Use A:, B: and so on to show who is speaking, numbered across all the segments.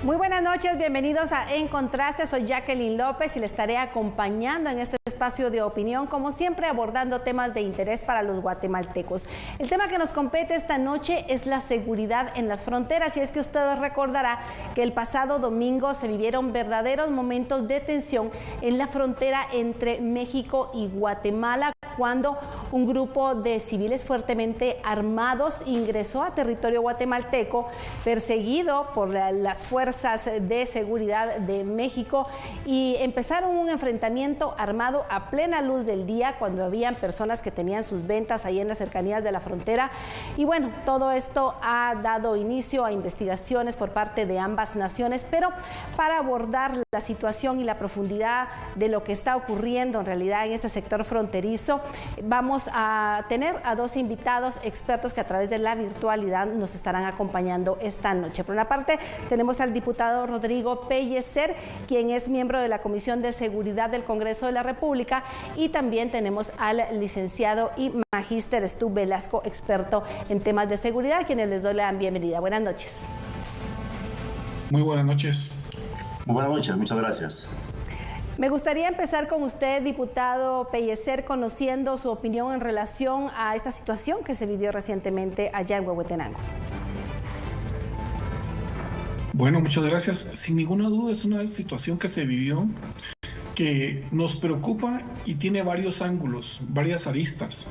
A: Muy buenas noches, bienvenidos a En Contraste. Soy Jacqueline López y les estaré acompañando en este espacio de opinión, como siempre abordando temas de interés para los guatemaltecos. El tema que nos compete esta noche es la seguridad en las fronteras, y es que ustedes recordarán que el pasado domingo se vivieron verdaderos momentos de tensión en la frontera entre México y Guatemala, cuando un grupo de civiles fuertemente armados ingresó a territorio guatemalteco, perseguido por las fuerzas de seguridad de México, y empezaron un enfrentamiento armado a plena luz del día, cuando habían personas que tenían sus ventas ahí en las cercanías de la frontera. Y bueno, todo esto ha dado inicio a investigaciones por parte de ambas naciones, pero para abordar la situación y la profundidad de lo que está ocurriendo en realidad en este sector fronterizo, vamos a tener a dos invitados expertos que a través de la virtualidad nos estarán acompañando esta noche. Por una parte, tenemos al diputado Rodrigo Pellecer, quien es miembro de la Comisión de Seguridad del Congreso de la República, y también tenemos al licenciado y magíster Stu Velasco, experto en temas de seguridad, a quienes les doy la bienvenida. Buenas noches.
B: Muy buenas noches.
C: Muy buenas noches, muchas gracias.
A: Me gustaría empezar con usted, diputado Pellecer, conociendo su opinión en relación a esta situación que se vivió recientemente allá en Huehuetenango.
B: Bueno, muchas gracias. Sin ninguna duda es una situación que se vivió, que nos preocupa y tiene varios ángulos, varias aristas.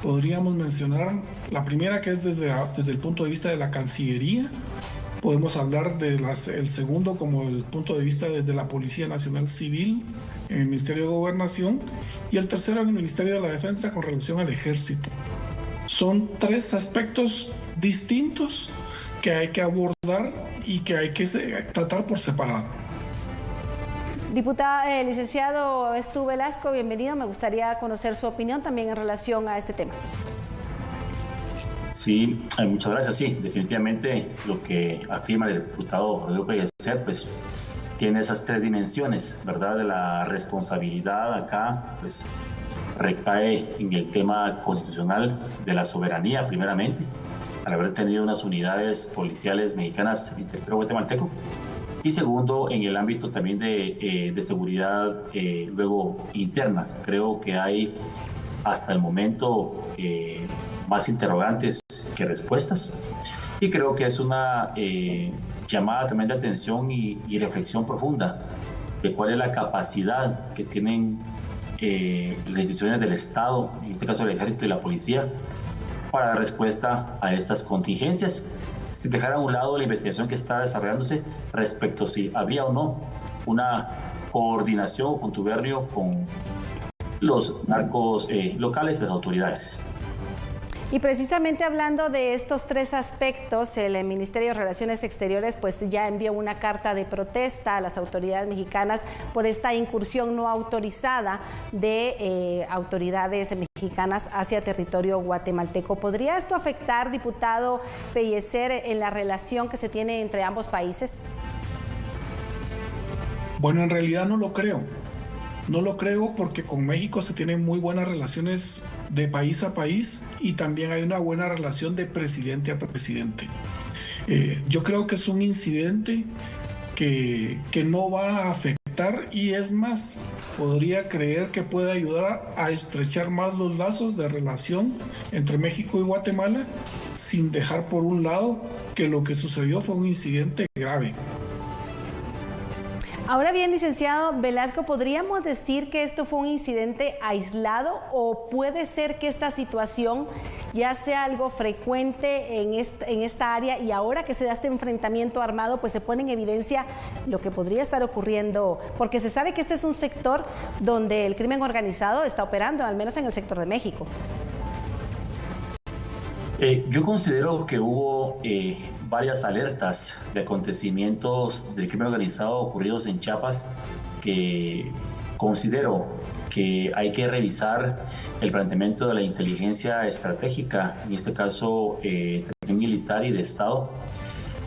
B: Podríamos mencionar la primera, que es desde el punto de vista de la Cancillería. Podemos hablar el segundo como el punto de vista desde la Policía Nacional Civil, en el Ministerio de Gobernación, y el tercero en el Ministerio de la Defensa con relación al Ejército. Son tres aspectos distintos que hay que abordar y que hay que tratar por separado.
A: Licenciado Stu Velasco, bienvenido. Me gustaría conocer su opinión también en relación a este tema.
C: Sí, muchas gracias. Sí, definitivamente lo que afirma el diputado Rodrigo Pellecer, pues tiene esas tres dimensiones, ¿verdad? De la responsabilidad acá, pues recae en el tema constitucional de la soberanía, primeramente, al haber tenido unas unidades policiales mexicanas en territorio guatemalteco. Y segundo, en el ámbito también de seguridad, luego interna. Creo que hay hasta el momento más interrogantes que respuestas. Y creo que es una llamada también de atención y reflexión profunda de cuál es la capacidad que tienen las instituciones del Estado, en este caso el Ejército y la Policía, para dar respuesta a estas contingencias, sin dejar a un lado la investigación que está desarrollándose respecto a si había o no una coordinación o contubernio con los narcos locales y las autoridades.
A: Y precisamente hablando de estos tres aspectos, el Ministerio de Relaciones Exteriores pues ya envió una carta de protesta a las autoridades mexicanas por esta incursión no autorizada de autoridades mexicanas hacia territorio guatemalteco. ¿Podría esto afectar, diputado Pellecer, en la relación que se tiene entre ambos países?
B: Bueno, en realidad no lo creo. No lo creo porque con México se tienen muy buenas relaciones de país a país, y también hay una buena relación de presidente a presidente. Yo creo que es un incidente que no va a afectar, y es más, podría creer que puede ayudar a estrechar más los lazos de relación entre México y Guatemala, sin dejar por un lado que lo que sucedió fue un incidente grave.
A: Ahora bien, licenciado Velasco, ¿podríamos decir que esto fue un incidente aislado, o puede ser que esta situación ya sea algo frecuente en esta área, y ahora que se da este enfrentamiento armado, pues se pone en evidencia lo que podría estar ocurriendo? Porque se sabe que este es un sector donde el crimen organizado está operando, al menos en el sector de México.
C: Yo considero que hubo varias alertas de acontecimientos del crimen organizado ocurridos en Chiapas, que considero que hay que revisar el planteamiento de la inteligencia estratégica, en este caso también militar y de Estado,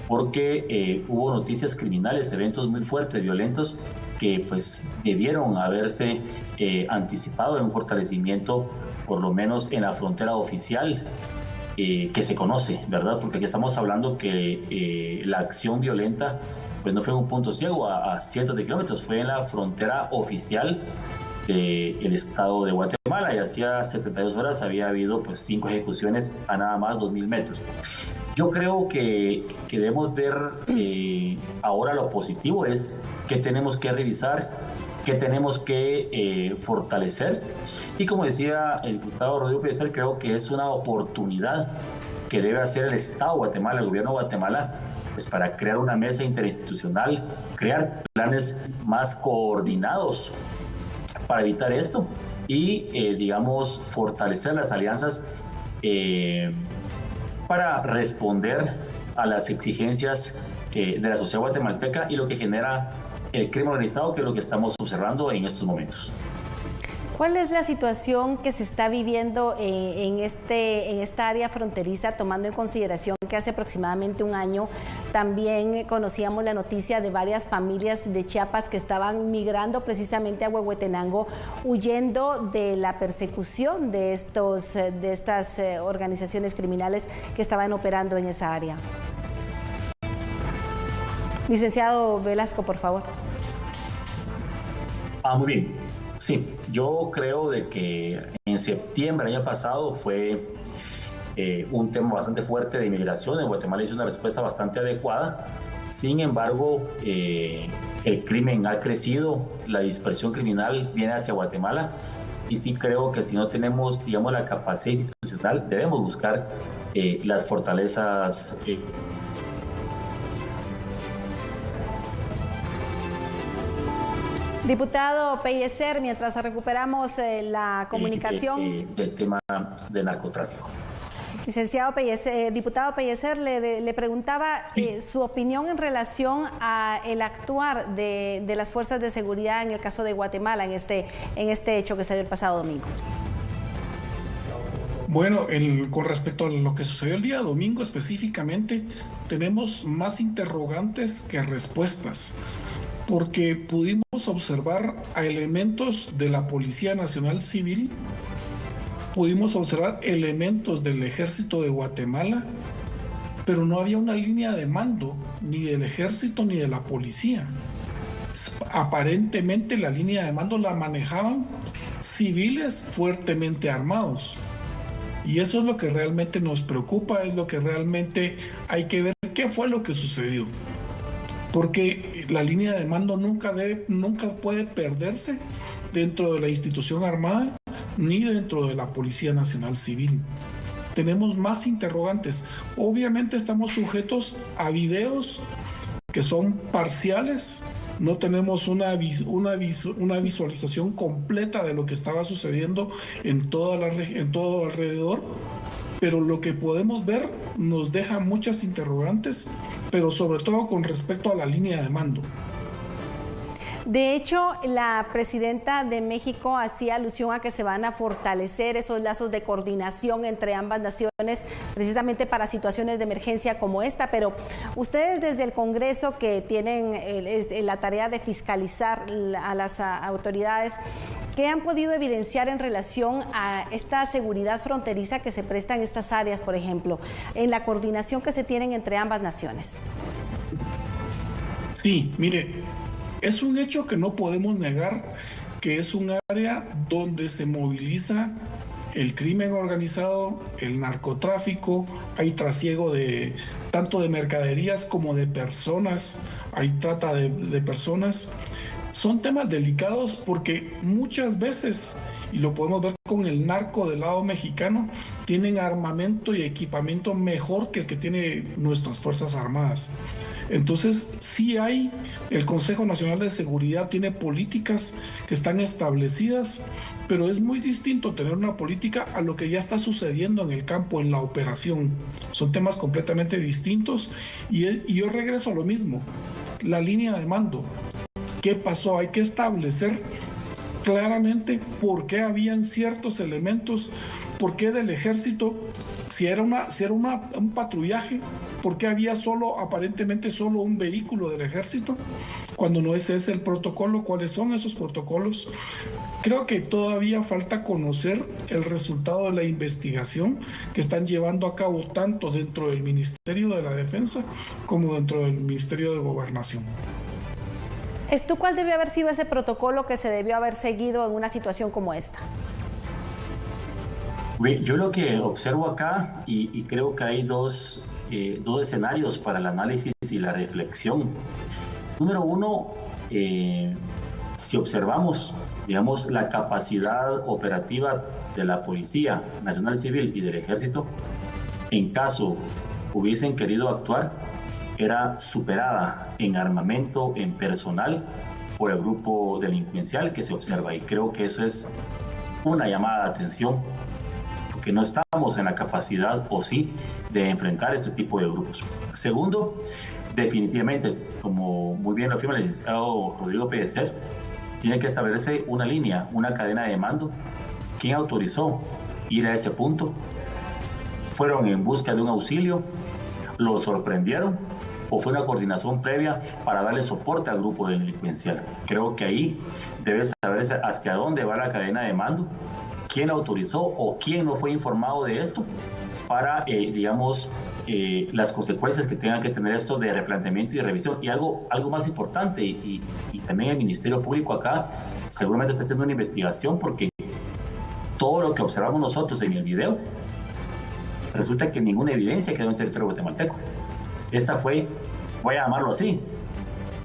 C: porque hubo noticias criminales, eventos muy fuertes, violentos, que pues debieron haberse anticipado en un fortalecimiento, por lo menos en la frontera oficial, que se conoce, ¿verdad? Porque aquí estamos hablando que la acción violenta pues no fue en un punto ciego a cientos de kilómetros, fue en la frontera oficial del estado de Guatemala, y hacía 72 horas había habido pues 5 ejecuciones a nada más 2.000 metros. Yo creo que debemos ver ahora lo positivo es que tenemos que revisar, que tenemos que fortalecer, y como decía el diputado Rodrigo Pellicer, creo que es una oportunidad que debe hacer el Estado de Guatemala, el gobierno de Guatemala, pues para crear una mesa interinstitucional, crear planes más coordinados para evitar esto y, digamos, fortalecer las alianzas para responder a las exigencias de la sociedad guatemalteca y lo que genera el crimen organizado, que es lo que estamos observando en estos momentos.
A: ¿Cuál es la situación que se está viviendo en esta área fronteriza, tomando en consideración que hace aproximadamente un año también conocíamos la noticia de varias familias de Chiapas que estaban migrando precisamente a Huehuetenango, huyendo de la persecución de estas organizaciones criminales que estaban operando en esa área? Licenciado Velasco, por favor.
C: Muy bien. Sí, yo creo de que en septiembre del año pasado fue un tema bastante fuerte de inmigración. En Guatemala hizo una respuesta bastante adecuada. Sin embargo, el crimen ha crecido, la dispersión criminal viene hacia Guatemala, y sí creo que si no tenemos, digamos, la capacidad institucional, debemos buscar las fortalezas.
A: Diputado Pellicer, mientras recuperamos la comunicación
C: del tema del narcotráfico.
A: Licenciado Pellicer, diputado Pellicer, le preguntaba su opinión en relación a el actuar de las fuerzas de seguridad en el caso de Guatemala, en este hecho que se dio el pasado domingo.
B: Bueno, con respecto a lo que sucedió el día domingo específicamente, tenemos más interrogantes que respuestas, porque pudimos observar a elementos de la Policía Nacional Civil, pudimos observar elementos del Ejército de Guatemala, pero no había una línea de mando ni del Ejército ni de la Policía. Aparentemente la línea de mando la manejaban civiles fuertemente armados. Y eso es lo que realmente nos preocupa, es lo que realmente hay que ver qué fue lo que sucedió. Porque la línea de mando nunca puede perderse dentro de la institución armada ni dentro de la Policía Nacional Civil. Tenemos más interrogantes. Obviamente estamos sujetos a videos que son parciales, no tenemos una visualización completa de lo que estaba sucediendo en todo alrededor, pero lo que podemos ver nos deja muchas interrogantes, pero sobre todo con respecto a la línea de mando.
A: De hecho, la presidenta de México hacía alusión a que se van a fortalecer esos lazos de coordinación entre ambas naciones, precisamente para situaciones de emergencia como esta, pero ustedes desde el Congreso, que tienen la tarea de fiscalizar a las autoridades, ¿qué han podido evidenciar en relación a esta seguridad fronteriza que se presta en estas áreas, por ejemplo, en la coordinación que se tienen entre ambas naciones?
B: Sí, mire, es un hecho que no podemos negar que es un área donde se moviliza el crimen organizado, el narcotráfico, hay trasiego tanto de mercaderías como de personas, hay trata de personas. Son temas delicados porque muchas veces, y lo podemos ver con el narco del lado mexicano, tienen armamento y equipamiento mejor que el que tiene nuestras Fuerzas Armadas. Entonces, sí el Consejo Nacional de Seguridad tiene políticas que están establecidas, pero es muy distinto tener una política a lo que ya está sucediendo en el campo, en la operación. Son temas completamente distintos y yo regreso a lo mismo. La línea de mando. ¿Qué pasó? Hay que establecer claramente por qué habían ciertos elementos, por qué del ejército Si era un patrullaje, ¿por qué había aparentemente solo un vehículo del ejército? Cuando no es ese el protocolo, ¿cuáles son esos protocolos? Creo que todavía falta conocer el resultado de la investigación que están llevando a cabo tanto dentro del Ministerio de la Defensa como dentro del Ministerio de Gobernación.
A: ¿Tú cuál debió haber sido ese protocolo que se debió haber seguido en una situación como esta?
C: Yo lo que observo acá, y creo que hay dos escenarios para el análisis y la reflexión. Número uno, si observamos, digamos, la capacidad operativa de la Policía Nacional Civil y del Ejército, en caso hubiesen querido actuar, era superada en armamento, en personal, por el grupo delincuencial que se observa. Y creo que eso es una llamada de atención, porque no estamos en la capacidad, o sí, de enfrentar este tipo de grupos. Segundo, definitivamente, como muy bien lo afirma el licenciado Rodrigo Pellecer, tiene que establecerse una línea, una cadena de mando. ¿Quién autorizó ir a ese punto? ¿Fueron en busca de un auxilio? ¿Lo sorprendieron? ¿O fue una coordinación previa para darle soporte al grupo delincuencial? Creo que ahí debe saberse hasta dónde va la cadena de mando, quién autorizó o quién no fue informado de esto, para, digamos, las consecuencias que tenga que tener esto de replanteamiento y revisión. Y algo más importante, y también el Ministerio Público acá seguramente está haciendo una investigación, porque todo lo que observamos nosotros en el video, resulta que ninguna evidencia quedó en territorio guatemalteco. Esta fue, voy a llamarlo así,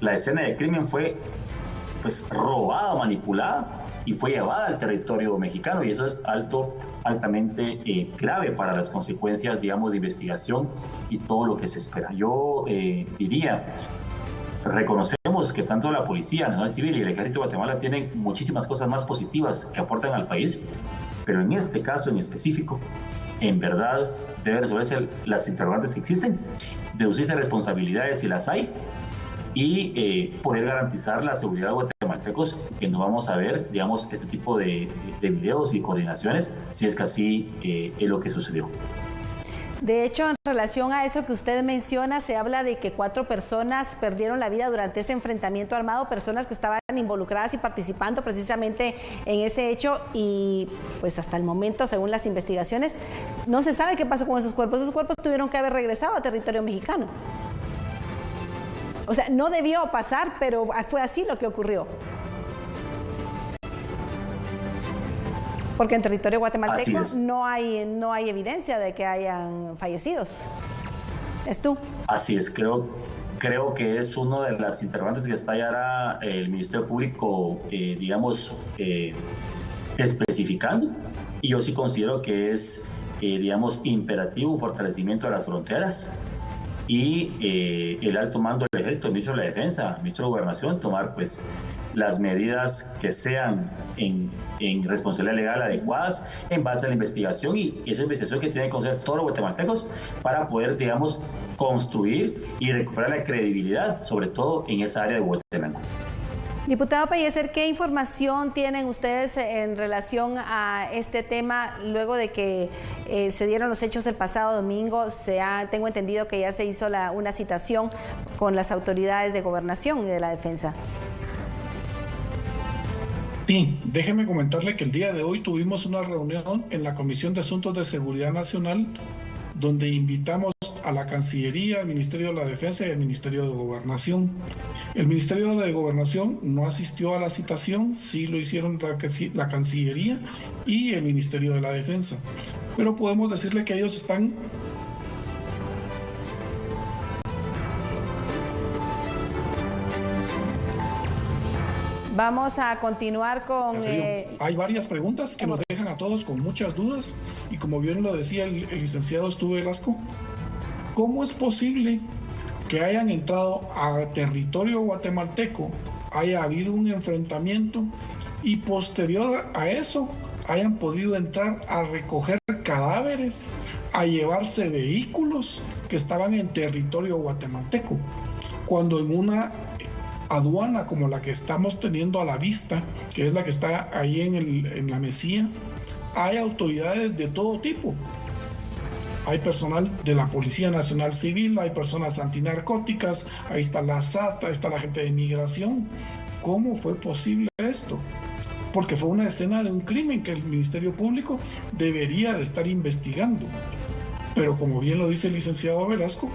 C: la escena de crimen fue pues robada, manipulada, y fue llevada al territorio mexicano, y eso es altamente grave para las consecuencias, digamos, de investigación y todo lo que se espera. Yo diría, reconocemos que tanto la Policía Nacional Civil y el Ejército de Guatemala tienen muchísimas cosas más positivas que aportan al país, pero en este caso en específico, en verdad debe resolverse las interrogantes que existen, deducirse responsabilidades si las hay, y poder garantizar la seguridad de guatemaltecos, que no vamos a ver, digamos, este tipo de videos y coordinaciones, si es que así es lo que sucedió.
A: De hecho, en relación a eso que usted menciona, se habla de que 4 personas perdieron la vida durante ese enfrentamiento armado, personas que estaban involucradas y participando precisamente en ese hecho, y pues hasta el momento, según las investigaciones, no se sabe qué pasó con esos cuerpos. Esos cuerpos tuvieron que haber regresado a territorio mexicano. O sea, no debió pasar, pero fue así lo que ocurrió. Porque en territorio guatemalteco no hay evidencia de que hayan fallecidos. ¿Es tú?
C: Así es, creo que es una de las interrogantes que está ya el Ministerio Público, digamos, especificando. Y yo sí considero que es, digamos, imperativo un fortalecimiento de las fronteras, y el alto mando del ejército, el ministro de la Defensa, el ministro de Gobernación, tomar pues las medidas que sean en responsabilidad legal adecuadas en base a la investigación, y esa investigación que tienen que conocer todos los guatemaltecos para poder, digamos, construir y recuperar la credibilidad, sobre todo en esa área de Guatemala.
A: Diputado Pellecer, ¿qué información tienen ustedes en relación a este tema luego de que se dieron los hechos el pasado domingo? Tengo entendido que ya se hizo una citación con las autoridades de Gobernación y de la Defensa.
B: Sí, déjeme comentarle que el día de hoy tuvimos una reunión en la Comisión de Asuntos de Seguridad Nacional, donde invitamos a la Cancillería, al Ministerio de la Defensa y al Ministerio de Gobernación. El Ministerio de Gobernación no asistió a la citación, sí lo hicieron la Cancillería y el Ministerio de la Defensa. Pero podemos decirle que ellos están
A: Vamos a continuar con...
B: Hay varias preguntas que nos dejan a todos con muchas dudas, y como bien lo decía el licenciado Stu Velasco, ¿cómo es posible que hayan entrado a territorio guatemalteco, haya habido un enfrentamiento y posterior a eso hayan podido entrar a recoger cadáveres, a llevarse vehículos que estaban en territorio guatemalteco, cuando en una aduana como la que estamos teniendo a la vista, que es la que está ahí en la Mesía, hay autoridades de todo tipo? Hay personal de la Policía Nacional Civil, hay personas antinarcóticas, ahí está la SAT, ahí está la gente de migración. ¿Cómo fue posible esto? Porque fue una escena de un crimen que el Ministerio Público debería de estar investigando. Pero como bien lo dice el licenciado Velasco,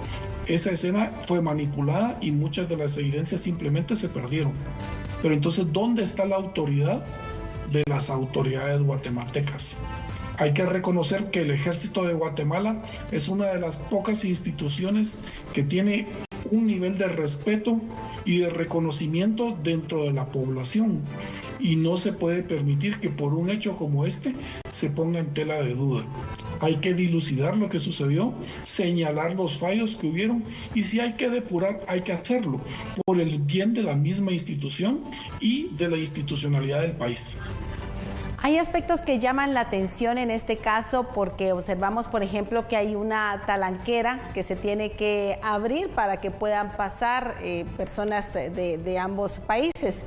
B: esa escena fue manipulada y muchas de las evidencias simplemente se perdieron. Pero entonces, ¿dónde está la autoridad de las autoridades guatemaltecas? Hay que reconocer que el Ejército de Guatemala es una de las pocas instituciones que tiene un nivel de respeto y de reconocimiento dentro de la población, y no se puede permitir que por un hecho como este se ponga en tela de duda. Hay que dilucidar lo que sucedió, señalar los fallos que hubieron, y si hay que depurar, hay que hacerlo por el bien de la misma institución y de la institucionalidad del país.
A: Hay aspectos que llaman la atención en este caso porque observamos, por ejemplo, que hay una talanquera que se tiene que abrir para que puedan pasar personas de ambos países.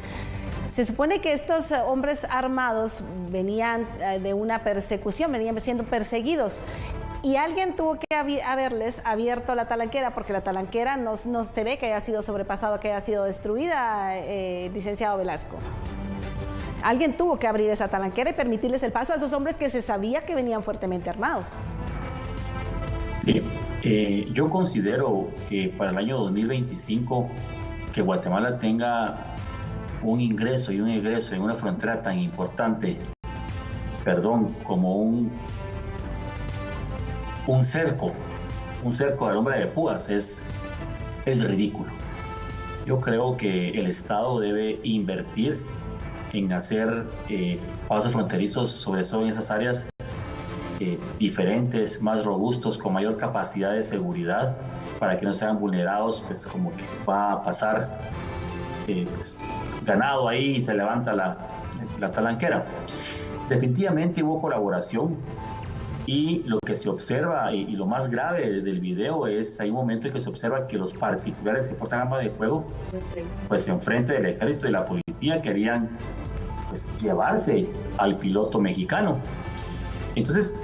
A: Se supone que estos hombres armados venían de una persecución, venían siendo perseguidos. Y alguien tuvo que haberles abierto la talanquera, porque la talanquera no se ve que haya sido sobrepasada, que haya sido destruida, licenciado Velasco. Alguien tuvo que abrir esa talanquera y permitirles el paso a esos hombres que se sabía que venían fuertemente armados.
C: Sí, yo considero que para el año 2025 que Guatemala tenga un ingreso y un egreso en una frontera tan importante, como un cerco del hombre de púas, es ridículo. Yo creo que el Estado debe invertir en hacer pasos fronterizos, sobre todo en esas áreas diferentes, más robustos, con mayor capacidad de seguridad, para que no sean vulnerados, pues como que va a pasar ganado ahí y se levanta la talanquera. Definitivamente hubo colaboración, y lo que se observa, y lo más grave del video es, hay un momento en que se observa que los particulares que portan armas de fuego, pues enfrente del ejército y la policía querían pues llevarse al piloto mexicano. Entonces,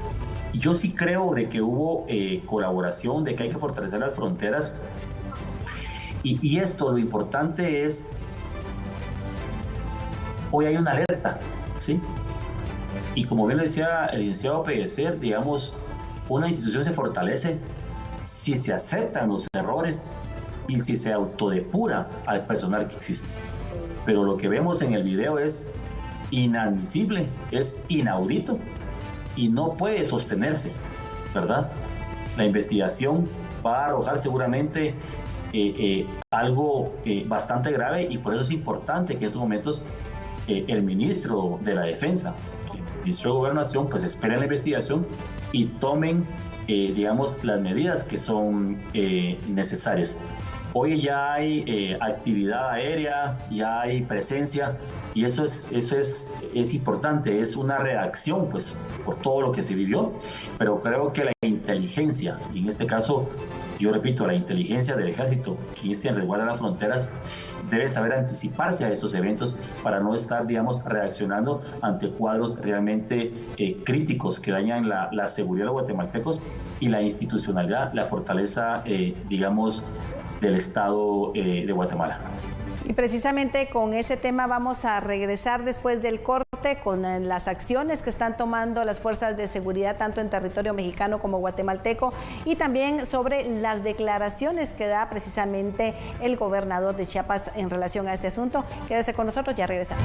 C: yo sí creo de que hubo colaboración, de que hay que fortalecer las fronteras, y esto, lo importante es, hoy hay una alerta, ¿sí? Y como bien lo decía el licenciado Pellicer, digamos, una institución se fortalece si se aceptan los errores y si se autodepura al personal que existe. Pero lo que vemos en el video es inadmisible, es inaudito y no puede sostenerse, ¿verdad? La investigación va a arrojar seguramente algo bastante grave, y por eso es importante que en estos momentos el ministro de la Defensa, el ministro de Gobernación, pues esperen la investigación y tomen, digamos, las medidas que son necesarias. Hoy ya hay actividad aérea, ya hay presencia, y eso es importante, es una reacción pues por todo lo que se vivió, pero creo que la inteligencia, y en este caso, yo repito, la inteligencia del ejército, que resguarda las fronteras, debe saber anticiparse a estos eventos para no estar, digamos, reaccionando ante cuadros realmente críticos que dañan la seguridad de los guatemaltecos y la institucionalidad, la fortaleza, digamos, del Estado de Guatemala.
A: Y precisamente con ese tema vamos a regresar después del corte con las acciones que están tomando las fuerzas de seguridad tanto en territorio mexicano como guatemalteco, y también sobre las declaraciones que da precisamente el gobernador de Chiapas en relación a este asunto. Quédese con nosotros, ya regresamos.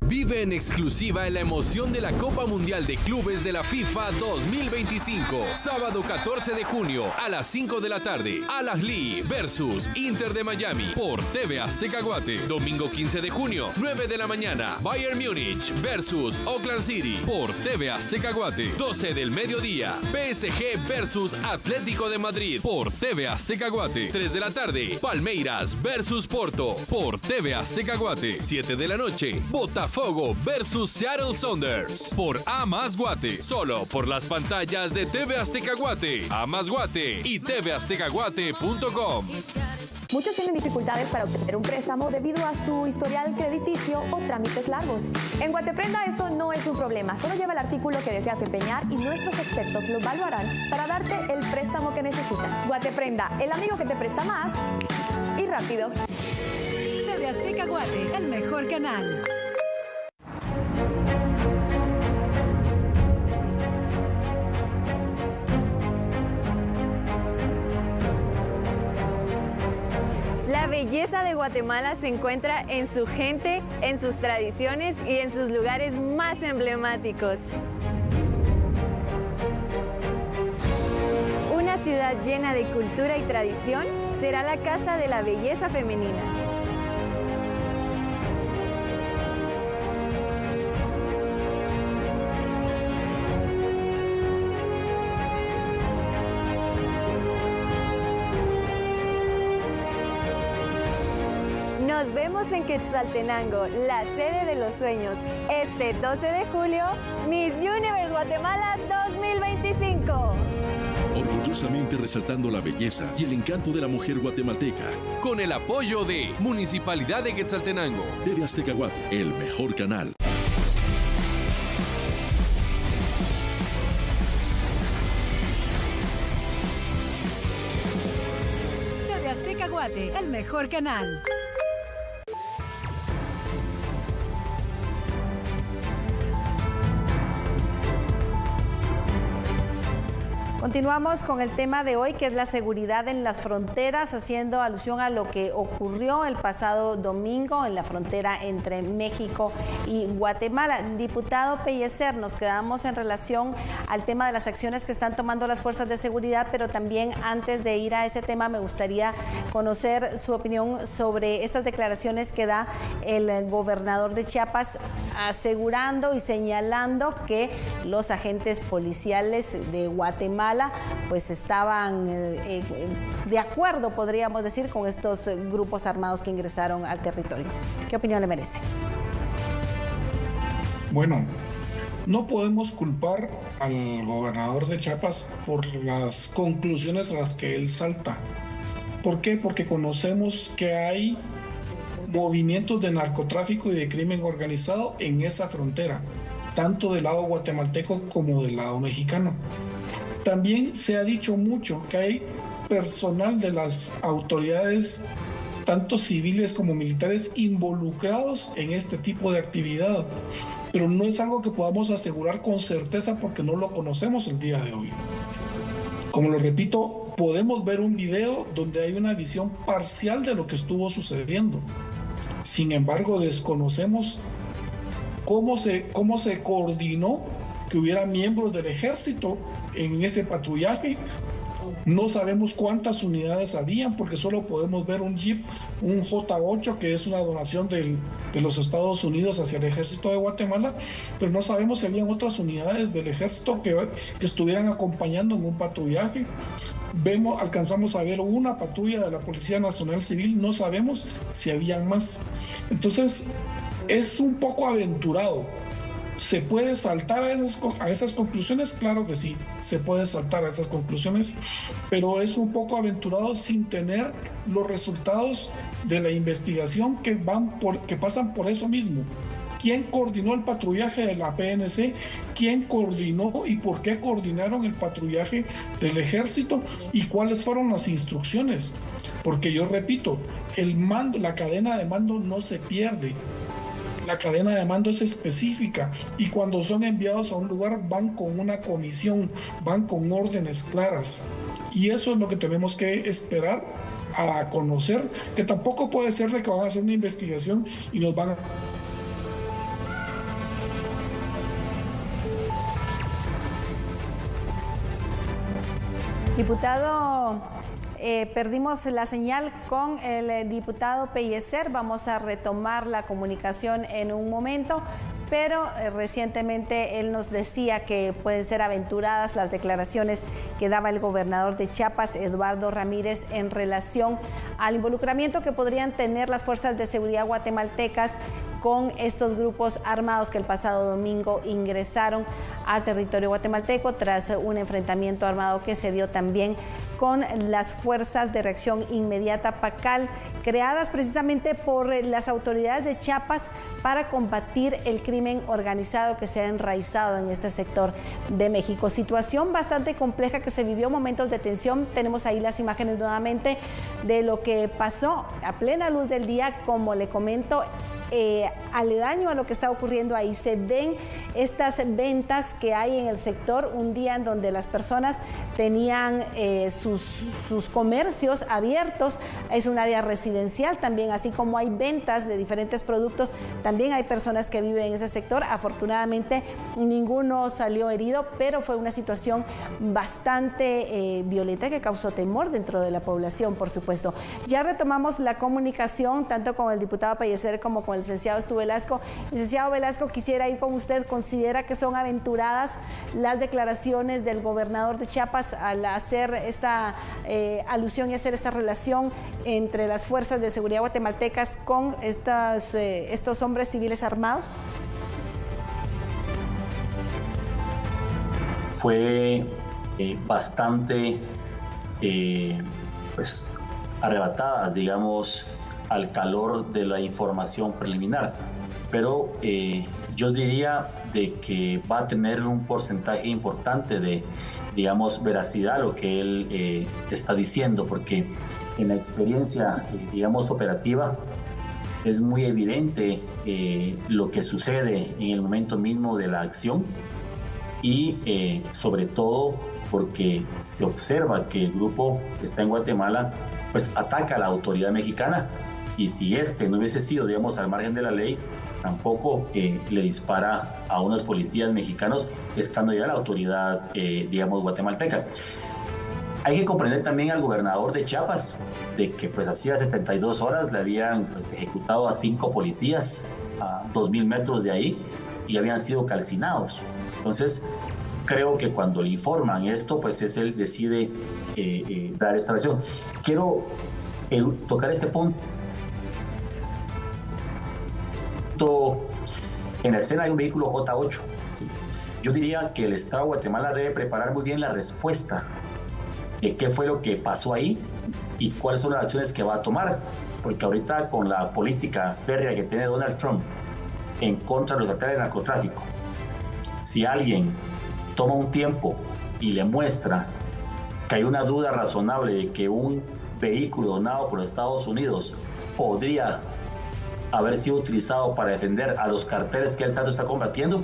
D: Vive en exclusiva la emoción de la Copa Mundial de Clubes de la FIFA 2025. Sábado 14 de junio a las 5 de la tarde. Al Ahly versus Inter de Miami por TV Azteca Guate. Domingo 15 de junio, 9 de la mañana. Bayern Múnich versus Oakland City por TV Azteca Guate. 12 del mediodía. PSG versus Atlético de Madrid por TV Azteca Guate. 3 de la tarde. Palmeiras versus Porto por TV Azteca Guate. 7 de la noche. Botafogo México versus Seattle Sounders por A Más Guate, solo por las pantallas de TV Azteca Guate, A Más Guate y tvaztecaguate.com.
E: Muchos tienen dificultades para obtener un préstamo debido a su historial crediticio o trámites largos. En Guateprenda esto no es un problema, solo lleva el artículo que deseas empeñar y nuestros expertos lo evaluarán para darte el préstamo que necesitas. Guateprenda, el amigo que te presta más y rápido.
F: TV Azteca Guate, el mejor canal.
G: La belleza de Guatemala se encuentra en su gente, en sus tradiciones y en sus lugares más emblemáticos. Una ciudad llena de cultura y tradición será la Casa de la Belleza Femenina. Nos vemos en Quetzaltenango, la sede de los sueños, este 12 de julio, Miss Universe Guatemala 2025.
H: Orgullosamente resaltando la belleza y el encanto de la mujer guatemalteca.
D: Con el apoyo de Municipalidad de Quetzaltenango.
H: TV Azteca Guate, el mejor canal.
F: TV Azteca Guate, el mejor canal.
A: Continuamos con el tema de hoy, que es la seguridad en las fronteras, haciendo alusión a lo que ocurrió el pasado domingo en la frontera entre México y Guatemala. Diputado Pellicer, nos quedamos en relación al tema de las acciones que están tomando las fuerzas de seguridad, pero también antes de ir a ese tema me gustaría conocer su opinión sobre estas declaraciones que da el gobernador de Chiapas, asegurando y señalando que los agentes policiales de Guatemala pues estaban de acuerdo, podríamos decir, con estos grupos armados que ingresaron al territorio. ¿Qué opinión le merece?
B: Bueno, no podemos culpar al gobernador de Chiapas por las conclusiones a las que él salta. ¿Por qué? Porque conocemos que hay movimientos de narcotráfico y de crimen organizado en esa frontera, tanto del lado guatemalteco como del lado mexicano. También se ha dicho mucho que hay personal de las autoridades, tanto civiles como militares, involucrados en este tipo de actividad, pero no es algo que podamos asegurar con certeza porque no lo conocemos el día de hoy. Como lo repito, podemos ver un video donde hay una visión parcial de lo que estuvo sucediendo. Sin embargo, desconocemos cómo se coordinó que hubiera miembros del ejército en ese patrullaje. No sabemos cuántas unidades habían porque solo podemos ver un jeep, un J8, que es una donación de los Estados Unidos hacia el ejército de Guatemala, pero no sabemos si habían otras unidades del ejército que estuvieran acompañando en un patrullaje. Alcanzamos a ver una patrulla de la Policía Nacional Civil, no sabemos si habían más. Entonces es un poco aventurado. ¿Se puede saltar a esas conclusiones? Claro que sí, se puede saltar a esas conclusiones, pero es un poco aventurado sin tener los resultados de la investigación que pasan por eso mismo. ¿Quién coordinó el patrullaje de la PNC? ¿Quién coordinó y por qué coordinaron el patrullaje del ejército? ¿Y cuáles fueron las instrucciones? Porque yo repito, la cadena de mando no se pierde. La cadena de mando es específica y cuando son enviados a un lugar van con una comisión, van con órdenes claras. Y eso es lo que tenemos que esperar a conocer, que tampoco puede ser de que van a hacer una investigación y nos van a...
A: Diputado, perdimos la señal con el diputado Pellicer. Vamos a retomar la comunicación en un momento, pero recientemente él nos decía que pueden ser aventuradas las declaraciones que daba el gobernador de Chiapas, Eduardo Ramírez, en relación al involucramiento que podrían tener las fuerzas de seguridad guatemaltecas con estos grupos armados que el pasado domingo ingresaron a territorio guatemalteco tras un enfrentamiento armado que se dio también con las Fuerzas de Reacción Inmediata PACAL, creadas precisamente por las autoridades de Chiapas para combatir el crimen organizado que se ha enraizado en este sector de México. Situación bastante compleja que se vivió, momentos de tensión. Tenemos ahí las imágenes nuevamente de lo que pasó a plena luz del día, como le comento. Aledaño a lo que está ocurriendo ahí se ven estas ventas que hay en el sector, un día en donde las personas tenían sus comercios abiertos. Es un área residencial también, así como hay ventas de diferentes productos, también hay personas que viven en ese sector. Afortunadamente ninguno salió herido, pero fue una situación bastante violenta que causó temor dentro de la población, por supuesto. Ya retomamos la comunicación tanto con el diputado Pellicer como con el licenciado Stu Velasco. Licenciado Velasco, quisiera ir con usted. ¿Considera que son aventuradas las declaraciones del gobernador de Chiapas al hacer esta alusión y hacer esta relación entre las fuerzas de seguridad guatemaltecas con estos hombres civiles armados?
C: Fue bastante arrebatada, digamos, al calor de la información preliminar, pero yo diría de que va a tener un porcentaje importante de, digamos, veracidad lo que él está diciendo, porque en la experiencia, digamos, operativa, es muy evidente lo que sucede en el momento mismo de la acción y sobre todo porque se observa que el grupo que está en Guatemala pues ataca a la autoridad mexicana, y si no hubiese sido, digamos, al margen de la ley, tampoco le dispara a unos policías mexicanos estando ya la autoridad, digamos, guatemalteca. Hay que comprender también al gobernador de Chiapas de que pues hacía 72 horas le habían pues, ejecutado a 5 policías a 2.000 metros de ahí y habían sido calcinados. Entonces, creo que cuando le informan esto, pues es él decide dar esta versión. Quiero tocar este punto. En la escena hay un vehículo J8. ¿Sí? Yo diría que el Estado de Guatemala debe preparar muy bien la respuesta de qué fue lo que pasó ahí y cuáles son las acciones que va a tomar, porque ahorita con la política férrea que tiene Donald Trump en contra de los ataques de narcotráfico, si alguien toma un tiempo y le muestra que hay una duda razonable de que un vehículo donado por Estados Unidos podría haber sido utilizado para defender a los carteles que él tanto está combatiendo,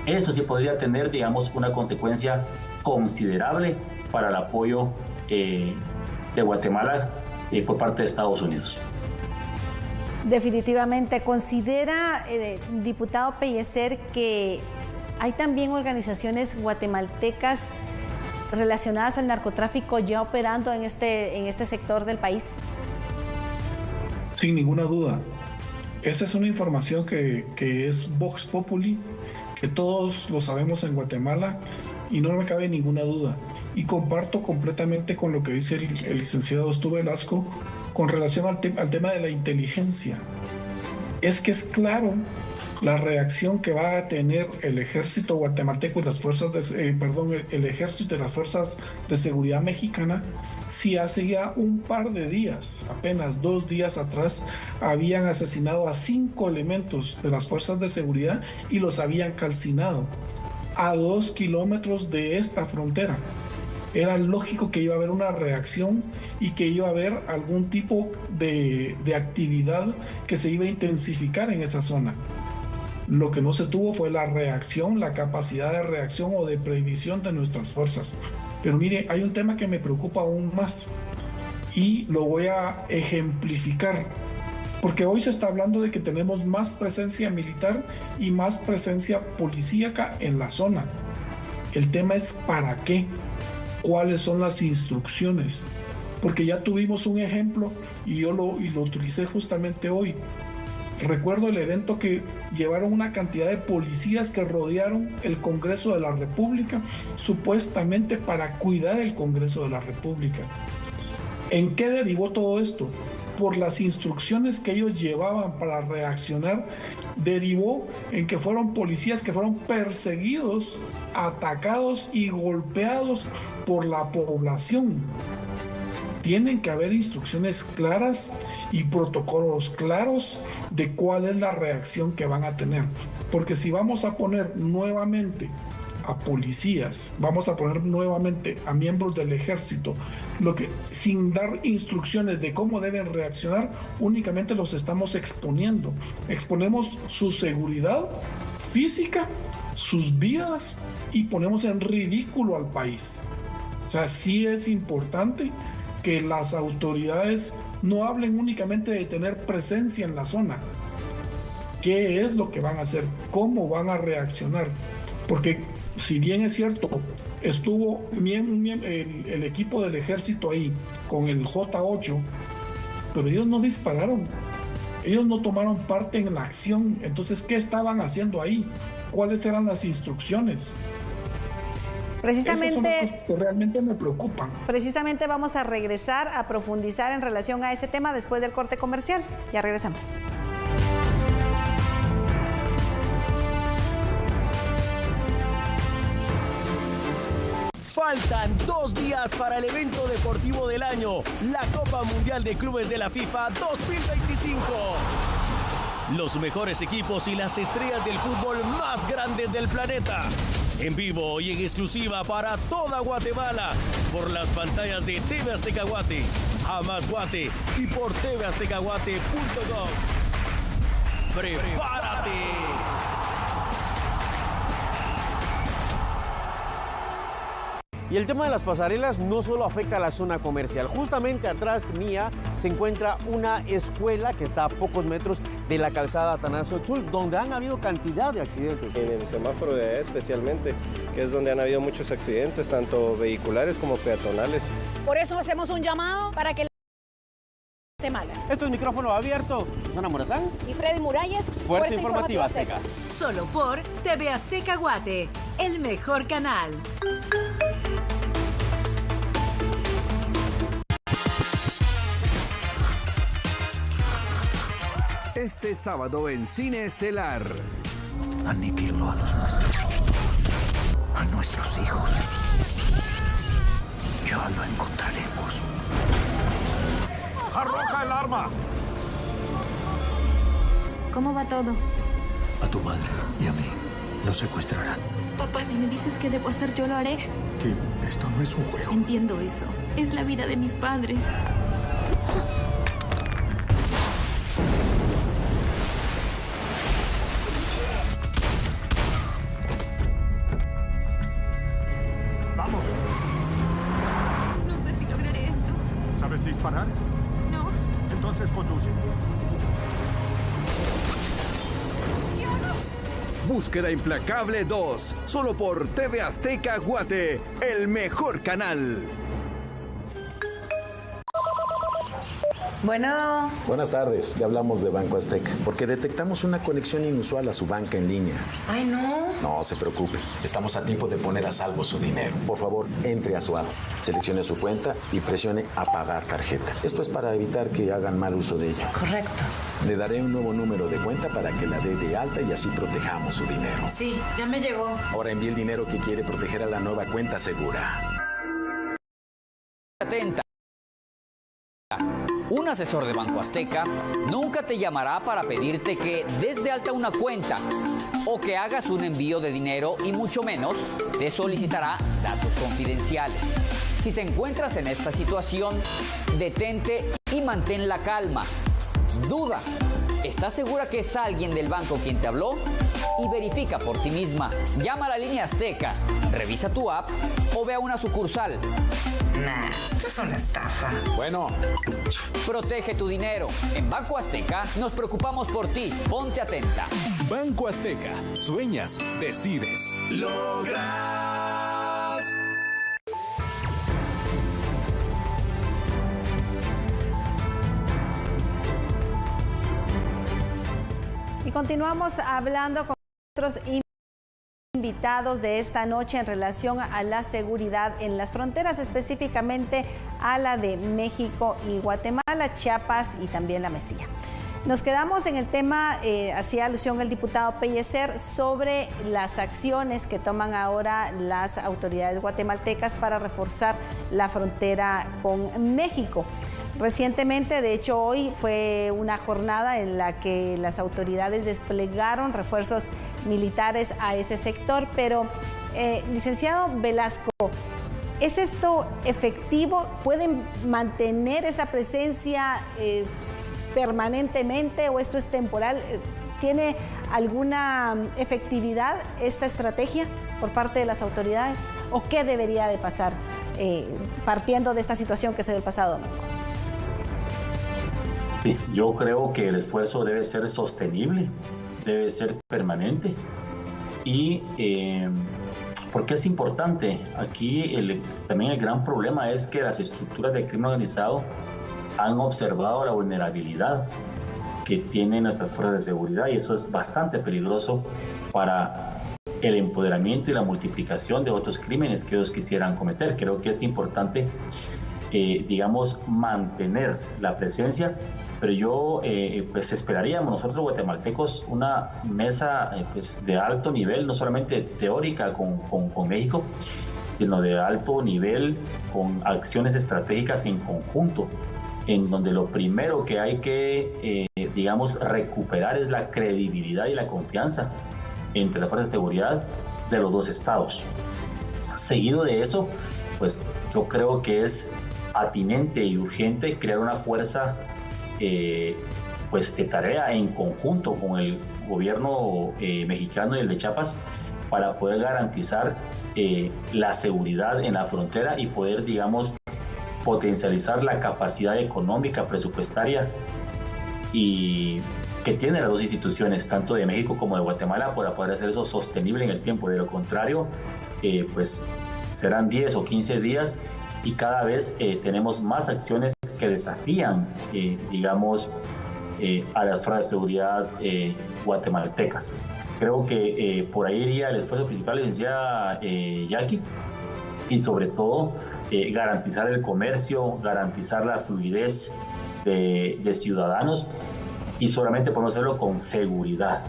C: eso sí podría tener, digamos, una consecuencia considerable para el apoyo de Guatemala por parte de Estados Unidos.
A: Definitivamente. ¿Considera, diputado Pellicer, que hay también organizaciones guatemaltecas relacionadas al narcotráfico ya operando en este sector del país?
B: Sin ninguna duda. Esa es una información que es Vox Populi, que todos lo sabemos en Guatemala y no me cabe ninguna duda. Y comparto completamente con lo que dice el licenciado Stu Velasco con relación al tema de la inteligencia. Es que es claro la reacción que va a tener el ejército guatemalteco y las fuerzas el ejército y las fuerzas de seguridad mexicana, si hace ya un par de días, apenas 2 días atrás, habían asesinado a 5 elementos de las fuerzas de seguridad y los habían calcinado a 2 kilómetros de esta frontera. Era lógico que iba a haber una reacción y que iba a haber algún tipo de actividad que se iba a intensificar en esa zona. Lo que no se tuvo fue la reacción, la capacidad de reacción o de previsión de nuestras fuerzas. Pero mire, hay un tema que me preocupa aún más y lo voy a ejemplificar, porque hoy se está hablando de que tenemos más presencia militar y más presencia policíaca en la zona. El tema es ¿para qué? ¿Cuáles son las instrucciones? Porque ya tuvimos un ejemplo y yo lo utilicé justamente hoy. Recuerdo el evento que llevaron una cantidad de policías que rodearon el Congreso de la República, supuestamente para cuidar el Congreso de la República. ¿En qué derivó todo esto? por las instrucciones que ellos llevaban para reaccionar, derivó en que fueron policías que fueron perseguidos, atacados y golpeados por la población. Tienen que haber instrucciones claras y protocolos claros de cuál es la reacción que van a tener. Porque si vamos a poner nuevamente a policías, vamos a poner nuevamente a miembros del ejército, sin dar instrucciones de cómo deben reaccionar, únicamente los estamos exponiendo. Exponemos su seguridad física, sus vidas, y ponemos en ridículo al país. O sea, sí es importante que las autoridades no hablen únicamente de tener presencia en la zona. ¿Qué es lo que van a hacer? ¿Cómo van a reaccionar? Porque si bien es cierto, estuvo el equipo del ejército ahí con el J8, pero ellos no dispararon, ellos no tomaron parte en la acción. Entonces, ¿qué estaban haciendo ahí? ¿Cuáles eran las instrucciones?
A: Precisamente,
B: esas son las cosas que realmente me preocupan.
A: Precisamente vamos a regresar a profundizar en relación a ese tema después del corte comercial. Ya regresamos.
I: Faltan 2 días para el evento deportivo del año, la Copa Mundial de Clubes de la FIFA 2025. Los mejores equipos y las estrellas del fútbol más grandes del planeta. En vivo y en exclusiva para toda Guatemala, por las pantallas de TV Azteca Guate, Jamás Guate y por tvaztecaguate.com. ¡Prepárate! Y el tema de las pasarelas no solo afecta a la zona comercial. Justamente atrás mía se encuentra una escuela que está a pocos metros de la calzada Atanasio Tzul, donde han habido cantidad de accidentes.
J: En el semáforo de allá especialmente, que es donde han habido muchos accidentes, tanto vehiculares como peatonales.
K: Por eso hacemos un llamado para que Guatemala.
I: Esto es Micrófono Abierto. Susana Morazán
K: Y Freddy Muralles,
I: Fuerza Informativa Azteca.
F: Solo por TV Azteca Guate, el mejor canal.
L: Este sábado en Cine Estelar. Aniquiló a los nuestros. A nuestros hijos. Ya lo encontraremos.
M: ¡Arroja el arma!
N: ¿Cómo va todo?
L: A tu madre y a mí nos secuestrarán.
N: Papá, si me dices qué debo hacer, yo lo haré.
L: Kim, esto no es un juego.
N: Entiendo eso. Es la vida de mis padres.
M: ¡Vamos!
N: No sé si lograré esto.
M: ¿Sabes disparar?
N: No.
M: Entonces conduce.
L: Búsqueda Implacable 2, solo por TV Azteca Guate, el mejor canal.
A: Bueno.
O: Buenas tardes, le hablamos de Banco Azteca, porque detectamos una conexión inusual a su banca en línea.
A: Ay, no.
O: No se preocupe, estamos a tiempo de poner a salvo su dinero. Por favor, entre a su app, seleccione su cuenta y presione Apagar tarjeta. Esto es para evitar que hagan mal uso de ella.
A: Correcto.
O: Le daré un nuevo número de cuenta para que la dé de alta y así protejamos su dinero.
A: Sí, ya me llegó.
O: Ahora envíe el dinero que quiere proteger a la nueva cuenta segura.
P: Atenta. Un asesor de Banco Azteca nunca te llamará para pedirte que des de alta una cuenta o que hagas un envío de dinero y mucho menos te solicitará datos confidenciales. Si te encuentras en esta situación, detente y mantén la calma. Duda, ¿estás segura que es alguien del banco quien te habló? Y verifica por ti misma. Llama a la línea Azteca, revisa tu app o ve a una sucursal.
Q: Nah, eso es una estafa.
P: Bueno, protege tu dinero. En Banco Azteca nos preocupamos por ti. Ponte atenta.
D: Banco Azteca. Sueñas, decides.
L: Logras.
A: Y continuamos hablando con nuestros invitados de esta noche en relación a la seguridad en las fronteras, específicamente a la de México y Guatemala, Chiapas y también la Mesilla. Nos quedamos en el tema, hacía alusión el diputado Pellecer, sobre las acciones que toman ahora las autoridades guatemaltecas para reforzar la frontera con México. Recientemente, de hecho hoy fue una jornada en la que las autoridades desplegaron refuerzos militares a ese sector, pero licenciado Velasco, ¿es esto efectivo? ¿Pueden mantener esa presencia permanentemente o esto es temporal? ¿Tiene alguna efectividad esta estrategia por parte de las autoridades? ¿O qué debería de pasar partiendo de esta situación que se dio el pasado domingo?
C: Sí, yo creo que el esfuerzo debe ser sostenible, debe ser permanente. Y ¿por qué es importante? Aquí también el gran problema es que las estructuras de crimen organizado han observado la vulnerabilidad que tienen nuestras fuerzas de seguridad, y eso es bastante peligroso para el empoderamiento y la multiplicación de otros crímenes que ellos quisieran cometer. Creo que es importante, digamos, mantener la presencia, pero yo pues esperaríamos nosotros guatemaltecos una mesa pues de alto nivel, no solamente teórica con México, sino de alto nivel con acciones estratégicas en conjunto, en donde lo primero que hay que, digamos, recuperar es la credibilidad y la confianza entre las fuerzas de seguridad de los dos estados. Seguido de eso, pues yo creo que es atinente y urgente crear una fuerza pues de tarea en conjunto con el gobierno mexicano y el de Chiapas para poder garantizar la seguridad en la frontera y poder, digamos, potencializar la capacidad económica, presupuestaria y que tienen las dos instituciones, tanto de México como de Guatemala, para poder hacer eso sostenible en el tiempo. De lo contrario, pues serán 10 o 15 días y cada vez tenemos más acciones que desafían, digamos, a las fuerzas de seguridad guatemaltecas. Creo que por ahí iría el esfuerzo principal, licenciada Jackie, y sobre todo garantizar el comercio, garantizar la fluidez de ciudadanos, y solamente podemos hacerlo con seguridad,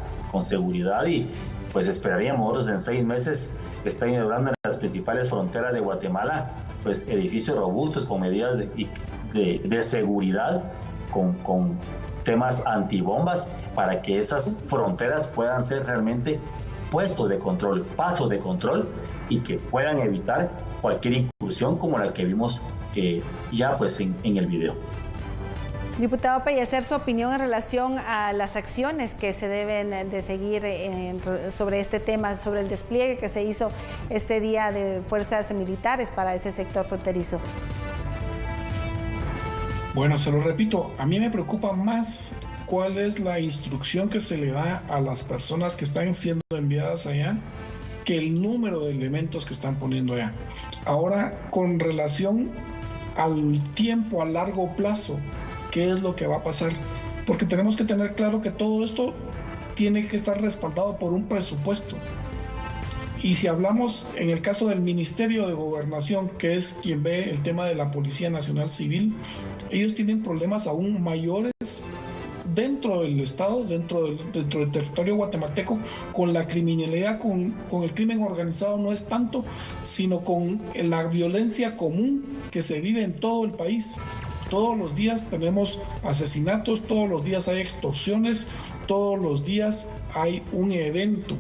C: y pues esperaríamos nosotros en 6 meses estar inaugurando en las principales fronteras de Guatemala pues edificios robustos con medidas de seguridad, con temas antibombas, para que esas fronteras puedan ser realmente puestos de control, pasos de control, y que puedan evitar cualquier incursión como la que vimos ya pues en el video.
A: Diputado Pellecer, su opinión en relación a las acciones que se deben de seguir sobre este tema, sobre el despliegue que se hizo este día de fuerzas militares para ese sector fronterizo.
B: Bueno, se lo repito, a mí me preocupa más cuál es la instrucción que se le da a las personas que están siendo enviadas allá que el número de elementos que están poniendo allá. Ahora, con relación al tiempo a largo plazo, ¿qué es lo que va a pasar? Porque tenemos que tener claro que todo esto tiene que estar respaldado por un presupuesto. Y si hablamos en el caso del Ministerio de Gobernación, que es quien ve el tema de la Policía Nacional Civil, ellos tienen problemas aún mayores dentro del Estado, dentro del territorio guatemalteco, con la criminalidad, con el crimen organizado no es tanto, sino con la violencia común que se vive en todo el país. Todos los días tenemos asesinatos, todos los días hay extorsiones, todos los días hay un evento.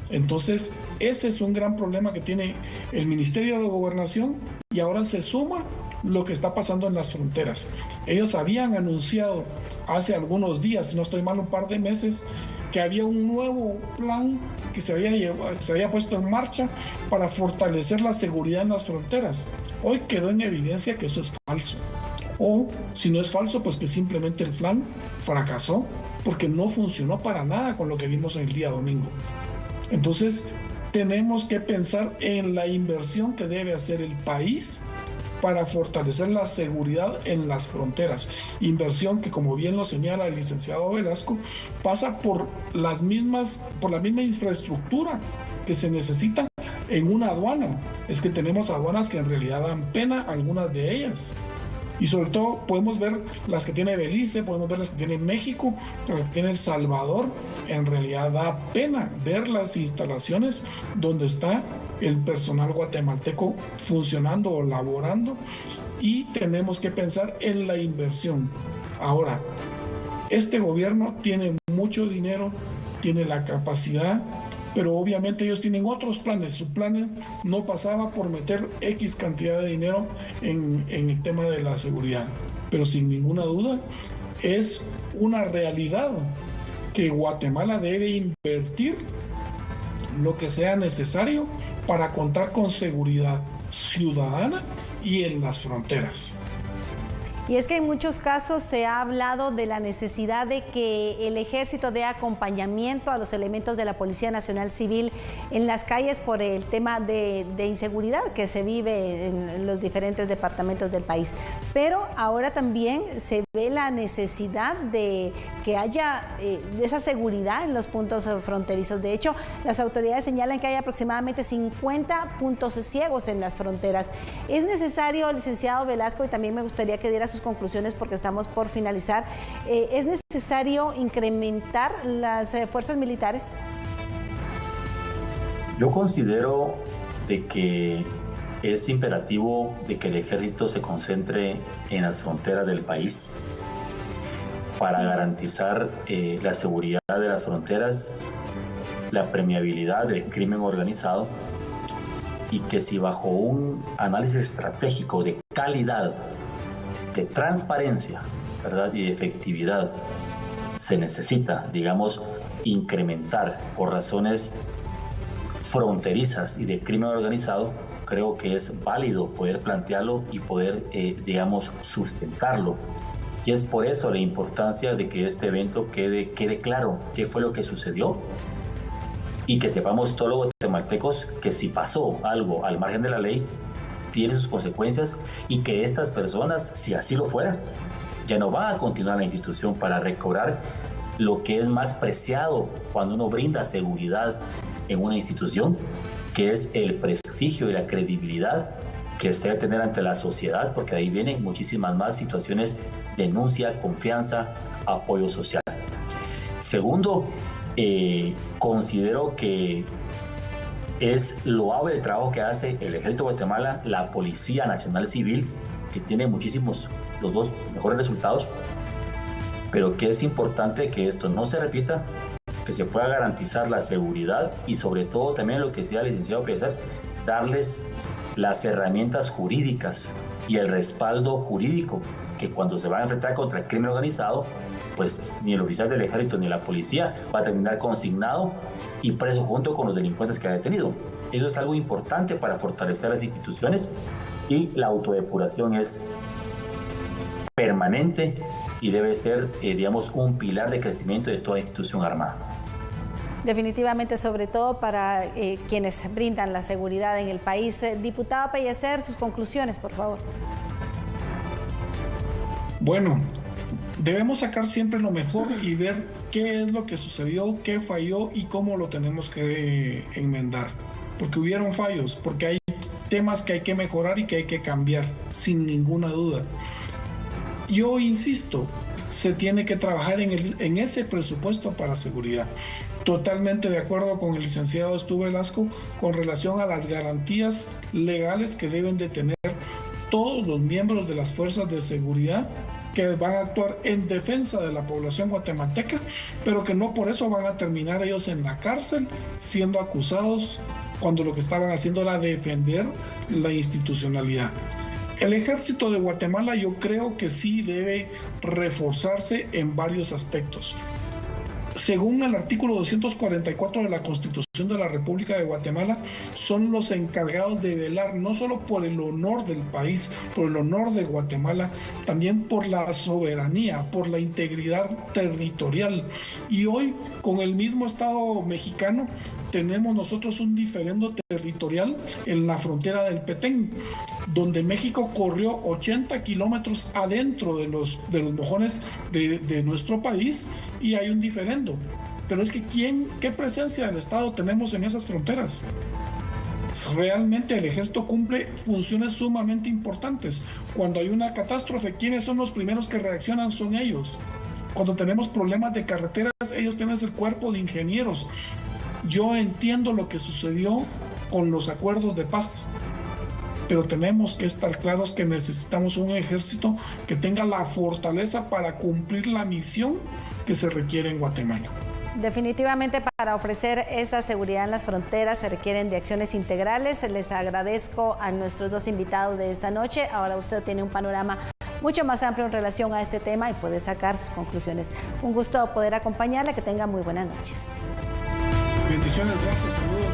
B: Entonces, ese es un gran problema que tiene el Ministerio de Gobernación, y ahora se suma lo que está pasando en las fronteras. Ellos habían anunciado hace algunos días, si no estoy mal, un par de meses, que había un nuevo plan que se había puesto en marcha para fortalecer la seguridad en las fronteras. Hoy quedó en evidencia que eso es falso. O si no es falso, pues que simplemente el plan fracasó porque no funcionó para nada con lo que vimos en el día domingo. Entonces, tenemos que pensar en la inversión que debe hacer el país para fortalecer la seguridad en las fronteras. Inversión que, como bien lo señala el licenciado Velasco, pasa por la misma infraestructura que se necesitan en una aduana. Es que tenemos aduanas que en realidad dan pena, algunas de ellas. Y sobre todo podemos ver las que tiene Belice, podemos ver las que tiene México, las que tiene El Salvador. En realidad da pena ver las instalaciones donde está el personal guatemalteco funcionando o laborando, y tenemos que pensar en la inversión. Ahora, este gobierno tiene mucho dinero, tiene la capacidad, pero obviamente ellos tienen otros planes. Su plan no pasaba por meter X cantidad de dinero en el tema de la seguridad. Pero sin ninguna duda es una realidad que Guatemala debe invertir lo que sea necesario para contar con seguridad ciudadana y en las fronteras.
A: Y es que en muchos casos se ha hablado de la necesidad de que el ejército dé acompañamiento a los elementos de la Policía Nacional Civil en las calles por el tema de inseguridad que se vive en los diferentes departamentos del país. Pero ahora también se ve la necesidad de que haya de esa seguridad en los puntos fronterizos. De hecho, las autoridades señalan que hay aproximadamente 50 puntos ciegos en las fronteras. Es necesario, licenciado Velasco, y también me gustaría que diera sus conclusiones porque estamos por finalizar, ¿es necesario incrementar las fuerzas militares?
C: Yo considero de que es imperativo de que el ejército se concentre en las fronteras del país para garantizar la seguridad de las fronteras, la permeabilidad del crimen organizado, y que si bajo un análisis estratégico de calidad, de transparencia, ¿verdad?, y de efectividad, se necesita, digamos, incrementar por razones fronterizas y de crimen organizado, creo que es válido poder plantearlo y poder, digamos, sustentarlo. Y es por eso la importancia de que este evento quede claro qué fue lo que sucedió, y que sepamos todos los guatemaltecos que si pasó algo al margen de la ley, tiene sus consecuencias, y que estas personas, si así lo fuera, ya no van a continuar la institución para recobrar lo que es más preciado cuando uno brinda seguridad en una institución, que es el prestigio y la credibilidad que se debe tener ante la sociedad, porque de ahí vienen muchísimas más situaciones: denuncia, confianza, apoyo social. Segundo, considero que es loable el trabajo que hace el Ejército de Guatemala, la Policía Nacional Civil, que tiene muchísimos, los dos mejores resultados, pero que es importante que esto no se repita, que se pueda garantizar la seguridad y sobre todo también lo que decía el licenciado Pellicer, darles las herramientas jurídicas y el respaldo jurídico, que cuando se van a enfrentar contra el crimen organizado, pues ni el oficial del ejército ni la policía va a terminar consignado y preso junto con los delincuentes que ha detenido. Eso es algo importante para fortalecer las instituciones, y la autodepuración es permanente y debe ser, digamos, un pilar de crecimiento de toda institución armada.
A: Definitivamente, sobre todo para quienes brindan la seguridad en el país. Diputado Pellicer, sus conclusiones, por favor.
B: Bueno, debemos sacar siempre lo mejor y ver qué es lo que sucedió, qué falló y cómo lo tenemos que enmendar. Porque hubieron fallos, porque hay temas que hay que mejorar y que hay que cambiar, sin ninguna duda. Yo insisto, se tiene que trabajar en ese presupuesto para seguridad. Totalmente de acuerdo con el licenciado Stu Velasco con relación a las garantías legales que deben de tener todos los miembros de las fuerzas de seguridad que van a actuar en defensa de la población guatemalteca, pero que no por eso van a terminar ellos en la cárcel siendo acusados cuando lo que estaban haciendo era defender la institucionalidad. El ejército de Guatemala yo creo que sí debe reforzarse en varios aspectos. Según el artículo 244 de la Constitución de la República de Guatemala, son los encargados de velar no solo por el honor del país, por el honor de Guatemala, también por la soberanía, por la integridad territorial. Y hoy, con el mismo Estado mexicano, tenemos nosotros un diferendo territorial en la frontera del Petén, donde México corrió 80 kilómetros adentro de los mojones de nuestro país, y hay un diferendo. Pero es que ¿qué presencia del Estado tenemos en esas fronteras? Realmente el ejército cumple funciones sumamente importantes. Cuando hay una catástrofe, ¿quiénes son los primeros que reaccionan? Son ellos. Cuando tenemos problemas de carreteras, ellos tienen el cuerpo de ingenieros. Yo entiendo lo que sucedió con los acuerdos de paz, pero tenemos que estar claros que necesitamos un ejército que tenga la fortaleza para cumplir la misión que se requiere en Guatemala.
A: Definitivamente, para ofrecer esa seguridad en las fronteras se requieren de acciones integrales. Les agradezco a nuestros dos invitados de esta noche. Ahora usted tiene un panorama mucho más amplio en relación a este tema y puede sacar sus conclusiones. Un gusto poder acompañarla, que tenga muy buenas noches.
B: Bendiciones, gracias, saludos.